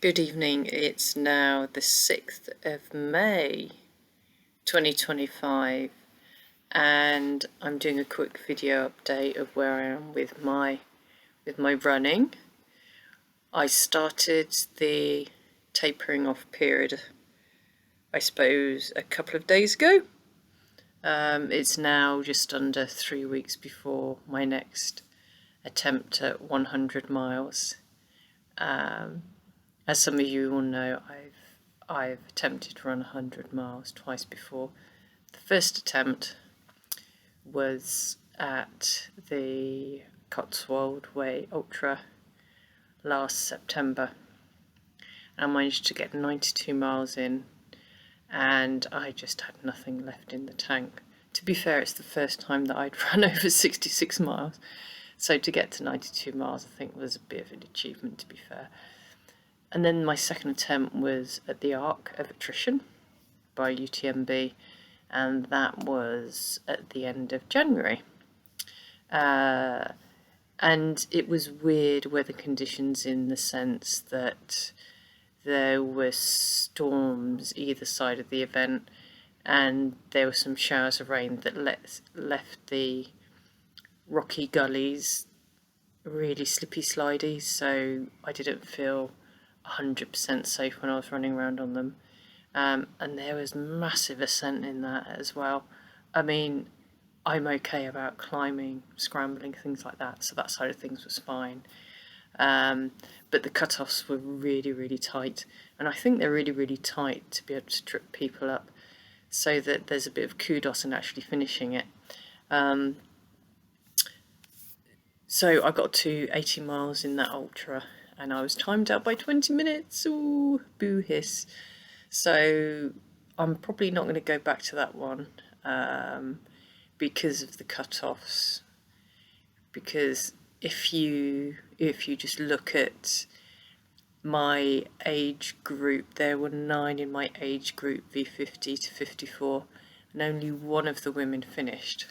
Good evening, it's now the 6th of May 2025 and I'm doing a quick video update of where I am with my running. I started the tapering off period, I suppose, a couple of days ago. It's now just under 3 weeks before my next attempt at 100 miles. As some of you will know, I've attempted to run 100 miles twice before. The first attempt was at the Cotswold Way Ultra last September. I managed to get 92 miles in and I just had nothing left in the tank. To be fair, it's the first time that I'd run over 66 miles, so to get to 92 miles I think was a bit of an achievement, to be fair. And then my second attempt was at the Arc of Attrition by UTMB, and that was at the end of January. And it was weird weather conditions in the sense that there were storms either side of the event, and there were some showers of rain that left the rocky gullies really slippy slidey, so I didn't feel 100% safe when I was running around on them. And there was massive ascent in that as well. I mean, I'm okay about climbing, scrambling, things like that, so that side of things was fine. But the cut-offs were really, really tight, and I think they're really, really tight to be able to trip people up, so that there's a bit of kudos in actually finishing it. So I got to 80 miles in that ultra, and I was timed out by 20 minutes. Ooh, boo hiss. So I'm probably not going to go back to that one because of the cut-offs. Because if you just look at my age group, there were 9 in my age group, V50 to 54, and only one of the women finished.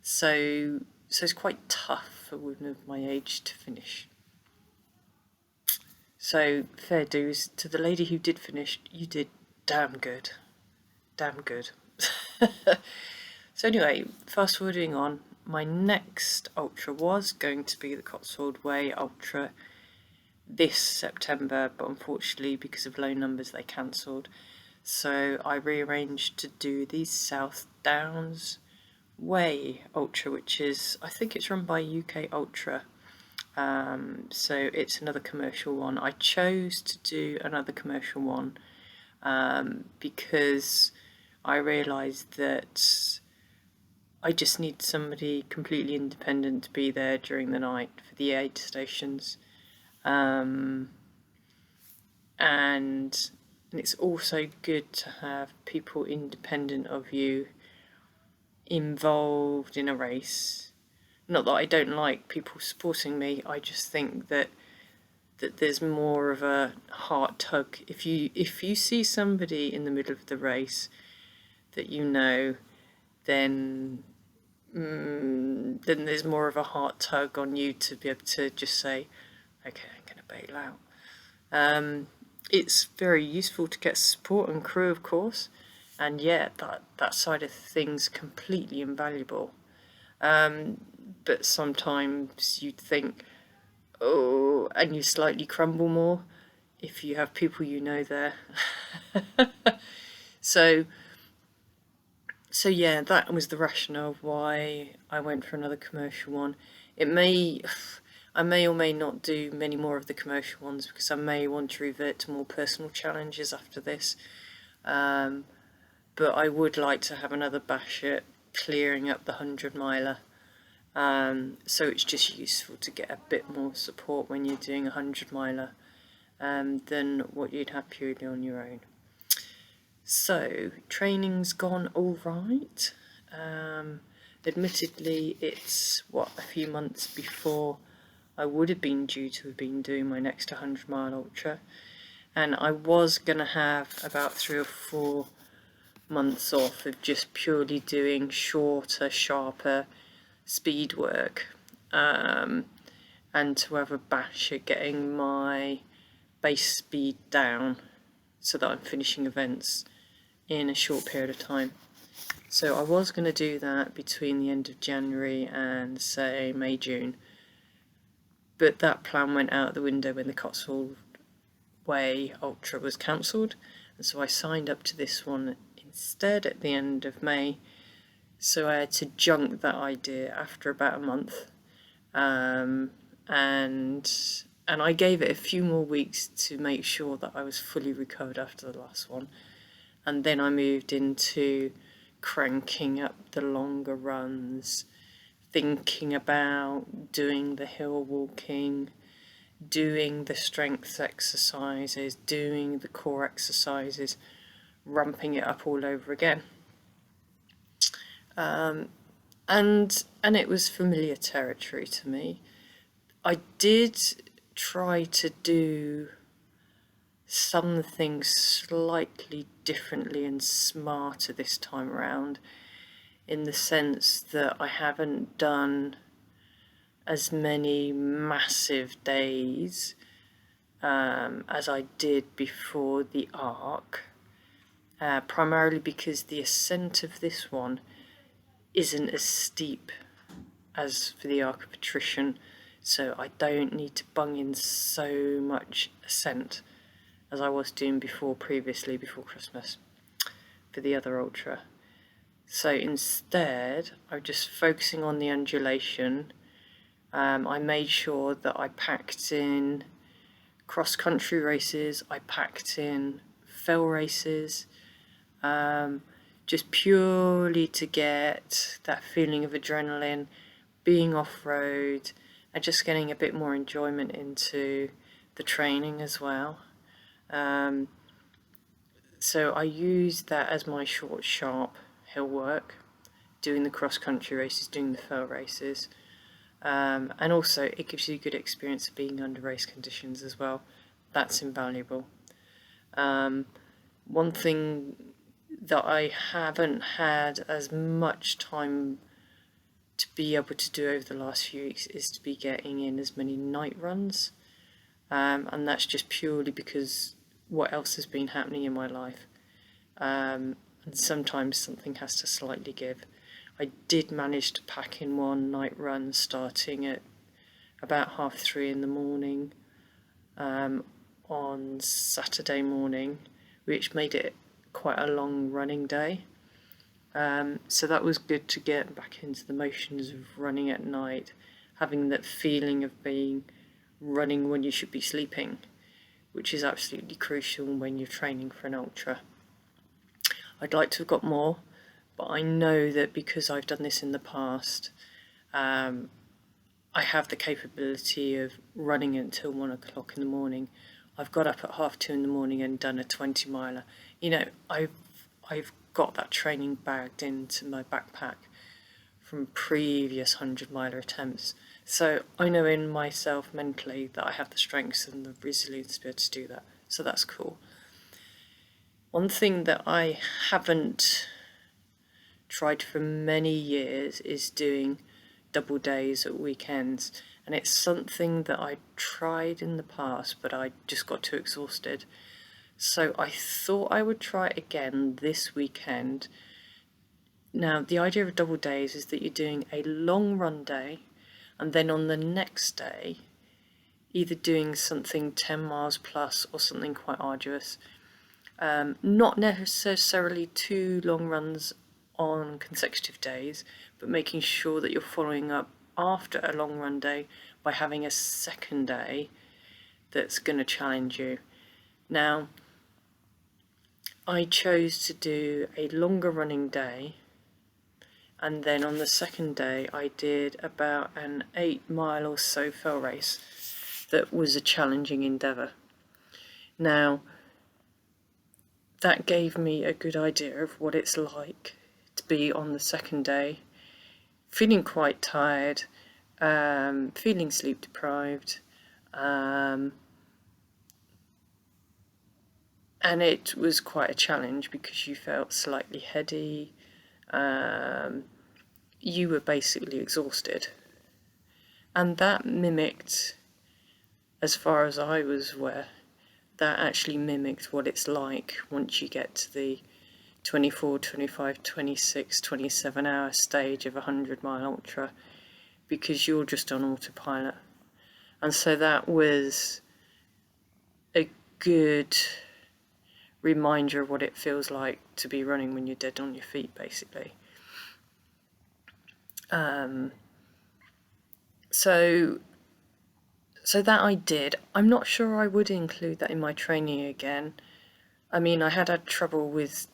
So it's quite tough for women of my age to finish. So fair dues to the lady who did finish. You did damn good. Damn good. So anyway, fast forwarding on, my next ultra was going to be the Cotswold Way Ultra this September, but unfortunately because of low numbers they cancelled. So I rearranged to do the South Downs Way Ultra, which is, I think it's run by UK Ultra. So it's another commercial one. I chose to do another commercial one because I realised that I just need somebody completely independent to be there during the night for the aid stations. And it's also good to have people independent of you involved in a race. Not that I don't like people supporting me, I just think that there's more of a heart tug. If you see somebody in the middle of the race that you know, then there's more of a heart tug on you to be able to just say, okay, I'm going to bail out. It's very useful to get support and crew, of course, and yeah, that side of things completely invaluable. But sometimes you'd think, oh, and you slightly crumble more if you have people you know there. So yeah, that was the rationale why I went for another commercial one. I may or may not do many more of the commercial ones because I may want to revert to more personal challenges after this. But I would like to have another bash at clearing up the 100-miler. So it's just useful to get a bit more support when you're doing a 100-miler than what you'd have purely on your own. So training's gone all right. Admittedly, it's a few months before I would have been due to have been doing my next 100-mile ultra, and I was going to have about 3 or 4 months off of just purely doing shorter, sharper speed work, and to have a bash at getting my base speed down so that I'm finishing events in a short period of time. So I was going to do that between the end of January and say May, June, but that plan went out the window when the Cotswold Way Ultra was cancelled, and so I signed up to this one instead at the end of May. So I had to junk that idea after about a month, and I gave it a few more weeks to make sure that I was fully recovered after the last one, and then I moved into cranking up the longer runs, thinking about doing the hill walking, doing the strength exercises, doing the core exercises, ramping it up all over again. And it was familiar territory to me. I did try to do some things slightly differently and smarter this time around, in the sense that I haven't done as many massive days as I did before the Arc, primarily because the ascent of this one isn't as steep as for the Arc of Attrition, so I don't need to bung in so much ascent as I was doing previously before Christmas for the other Ultra. So instead, I'm just focusing on the undulation. I made sure that I packed in cross-country races, I packed in fell races, just purely to get that feeling of adrenaline, being off-road, and just getting a bit more enjoyment into the training as well. So I used that as my short, sharp hill work, doing the cross-country races, doing the fell races. And also it gives you a good experience of being under race conditions as well. That's invaluable. One thing that I haven't had as much time to be able to do over the last few weeks is to be getting in as many night runs, and that's just purely because what else has been happening in my life, and sometimes something has to slightly give. I did manage to pack in one night run starting at about 3:30 in the morning on Saturday morning, which made it quite a long running day. So that was good to get back into the motions of running at night, having that feeling of being running when you should be sleeping, which is absolutely crucial when you're training for an ultra. I'd like to have got more, but I know that because I've done this in the past, I have the capability of running until 1 o'clock in the morning. I've got up at 2:30 in the morning and done a 20 miler. You know, I've got that training bagged into my backpack from previous 100-miler attempts. So I know in myself mentally that I have the strengths and the resilience to be able to do that. So that's cool. One thing that I haven't tried for many years is doing double days at weekends, and it's something that I tried in the past, but I just got too exhausted. So I thought I would try it again this weekend. Now, the idea of double days is that you're doing a long run day, and then on the next day, either doing something 10 miles plus or something quite arduous. Not necessarily 2 long runs on consecutive days, but making sure that you're following up after a long run day by having a second day that's going to challenge you. Now, I chose to do a longer running day, and then on the second day I did about an 8-mile or so fell race that was a challenging endeavour. Now, that gave me a good idea of what it's like to be on the second day, feeling quite tired, feeling sleep deprived, and it was quite a challenge because you felt slightly heady, you were basically exhausted, and that mimicked, as far as I was aware, that actually mimicked what it's like once you get to the 24, 25, 26, 27 hour stage of a 100-mile ultra, because you're just on autopilot. And so that was a good reminder of what it feels like to be running when you're dead on your feet, basically. So that I did. I'm not sure I would include that in my training again. I mean, I had trouble with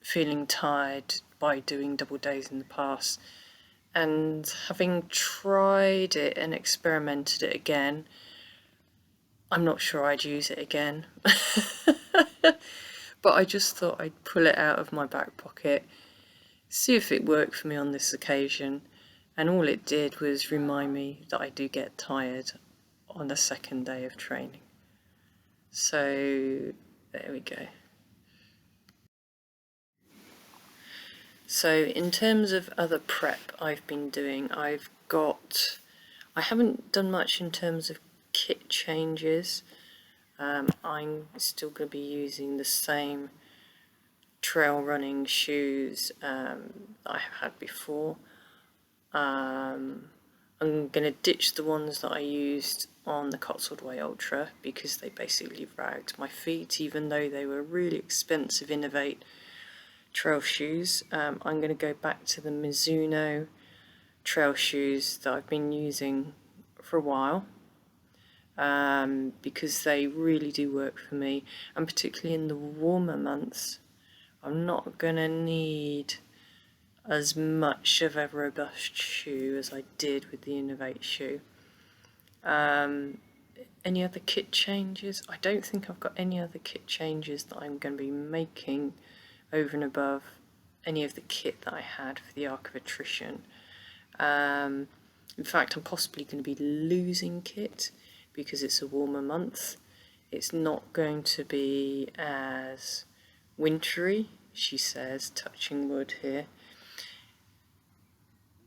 feeling tired by doing double days in the past, and having tried it and experimented it again, I'm not sure I'd use it again. But I just thought I'd pull it out of my back pocket, see if it worked for me on this occasion, and all it did was remind me that I do get tired on the second day of training. So there we go. So in terms of other prep I've been doing, I haven't done much in terms of kit changes. I'm still going to be using the same trail running shoes I have had before. I'm going to ditch the ones that I used on the Cotswold Way Ultra because they basically ragged my feet, even though they were really expensive Inov-8 trail shoes. I'm going to go back to the Mizuno trail shoes that I've been using for a while, because they really do work for me, and particularly in the warmer months I'm not going to need as much of a robust shoe as I did with the Inov-8 shoe. Any other kit changes? I don't think I've got any other kit changes that I'm going to be making over and above any of the kit that I had for the Arc of Attrition. In fact, I'm possibly going to be losing kit because it's a warmer month. It's not going to be as wintry, she says, touching wood here.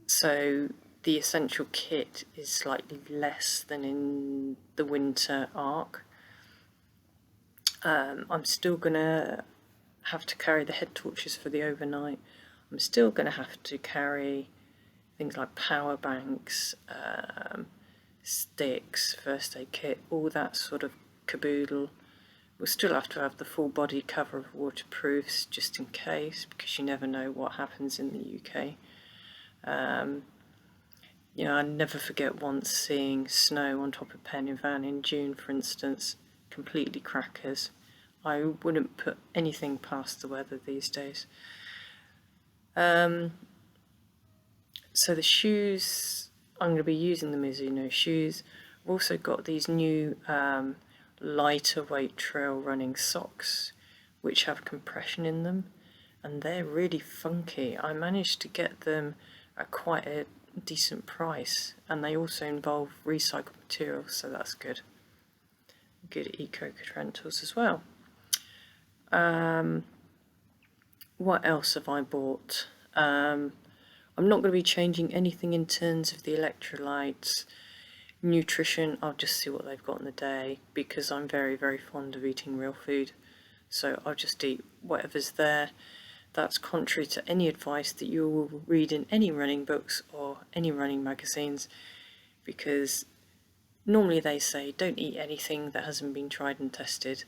So the essential kit is slightly less than in the winter Arc. I'm still going to have to carry the head torches for the overnight. I'm still going to have to carry things like power banks, sticks, first aid kit, all that sort of caboodle. We'll still have to have the full body cover of waterproofs just in case, because you never know what happens in the UK. I never forget once seeing snow on top of Pen y Fan in June, for instance. Completely crackers. I wouldn't put anything past the weather these days. So the shoes, I'm going to be using the Mizuno shoes. I've also got these new lighter weight trail running socks which have compression in them, and they're really funky. I managed to get them at quite a decent price, and they also involve recycled materials, so that's good. Good eco rentals as well. What else have I bought? I'm not going to be changing anything in terms of the electrolytes. Nutrition, I'll just see what they've got in the day, because I'm very, very fond of eating real food. So I'll just eat whatever's there. That's contrary to any advice that you will read in any running books or any running magazines, because normally they say don't eat anything that hasn't been tried and tested.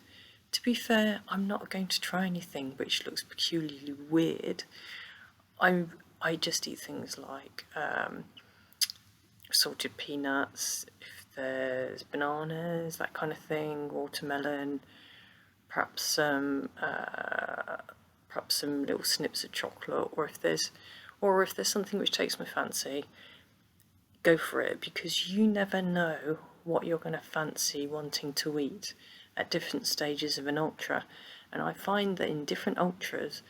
To be fair, I'm not going to try anything which looks peculiarly weird. I just eat things like salted peanuts, if there's bananas, that kind of thing, watermelon, perhaps some little snips of chocolate, or if there's something which takes my fancy, go for it, because you never know what you're going to fancy wanting to eat at different stages of an ultra. And I find that in different ultras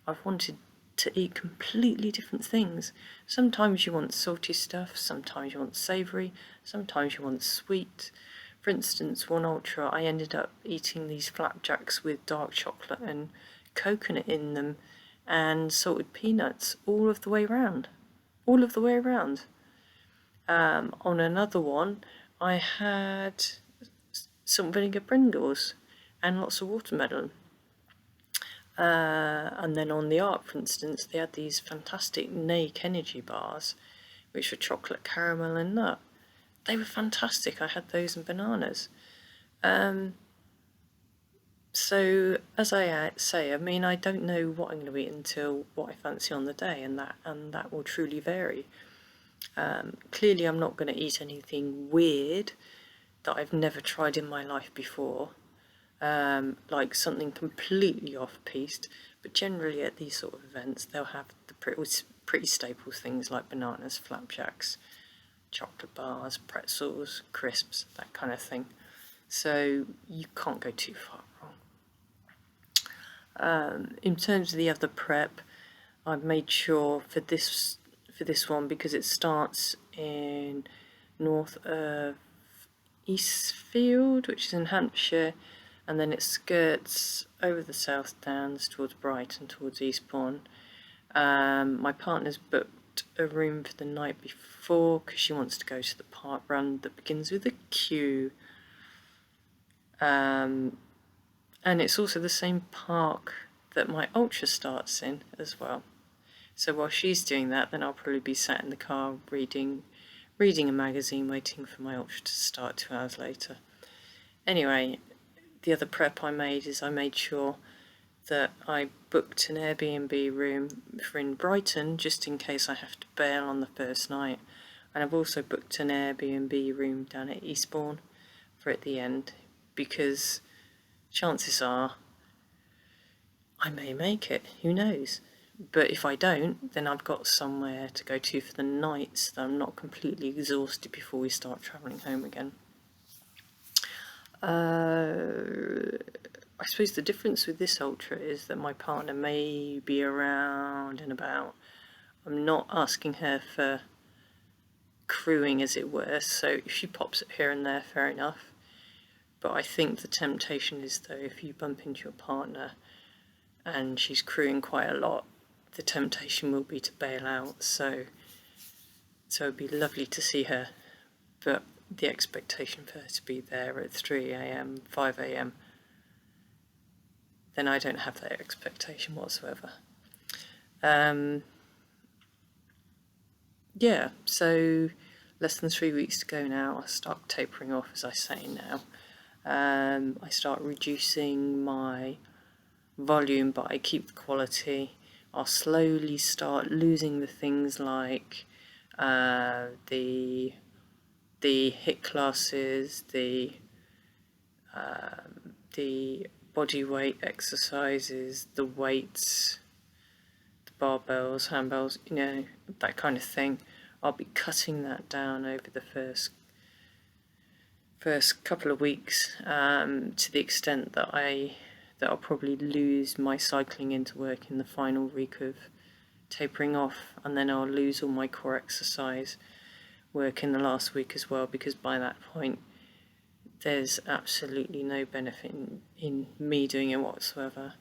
I've wanted to eat completely different things. Sometimes you want salty stuff, sometimes you want savoury, sometimes you want sweet. For instance, one ultra I ended up eating these flapjacks with dark chocolate and coconut in them and salted peanuts all of the way around. On another one I had salt and vinegar Pringles, and lots of watermelon. And then on the Ark, for instance, they had these fantastic Nake energy bars, which were chocolate, caramel and nut. They were fantastic. I had those and bananas. So as I say, I mean, I don't know what I'm going to eat until what I fancy on the day, and that will truly vary. Clearly, I'm not going to eat anything weird that I've never tried in my life before, like something completely off-piste. But generally, at these sort of events, they'll have the pretty staple things like bananas, flapjacks, chocolate bars, pretzels, crisps, that kind of thing. So you can't go too far wrong. In terms of the other prep, I've made sure for this one, because it starts in north of Eastfield, which is in Hampshire, and then it skirts over the South Downs towards Brighton, towards Eastbourne. My partner's booked a room for the night before because she wants to go to the park run that begins with a Q. And it's also the same park that my ultra starts in as well. So while she's doing that, then I'll probably be sat in the car reading a magazine, waiting for my ultra to start 2 hours later. Anyway, the other prep I made is I made sure that I booked an Airbnb room for in Brighton, just in case I have to bail on the first night. And I've also booked an Airbnb room down at Eastbourne for at the end, because chances are I may make it, who knows. But if I don't, then I've got somewhere to go to for the night, so that I'm not completely exhausted before we start travelling home again. I suppose the difference with this ultra is that my partner may be around and about. I'm not asking her for crewing, as it were, so if she pops up here and there, fair enough. But I think the temptation is, though, if you bump into your partner and she's crewing quite a lot, the temptation will be to bail out. So it'd be lovely to see her, but the expectation for her to be there at 3 a.m, 5 a.m, then I don't have that expectation whatsoever. Yeah, so less than 3 weeks to go now. I start tapering off, as I say now. I start reducing my volume, but I keep the quality. I'll slowly start losing the things like the HIIT classes, the body weight exercises, the weights, the barbells, handbells, that kind of thing. I'll be cutting that down over the first couple of weeks, to the extent that I'll probably lose my cycling into work in the final week of tapering off, and then I'll lose all my core exercise work in the last week as well, because by that point there's absolutely no benefit in me doing it whatsoever.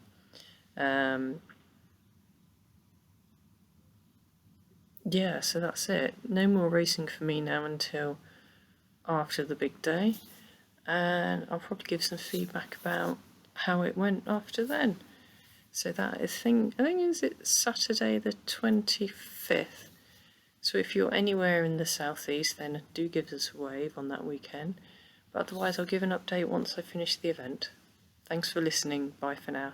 Yeah, so that's it. No more racing for me now until after the big day, and I'll probably give some feedback about how it went after then. So that I think is it Saturday the 25th. So if you're anywhere in the southeast, then do give us a wave on that weekend. But otherwise, I'll give an update once I finish the event. Thanks for listening. Bye for now.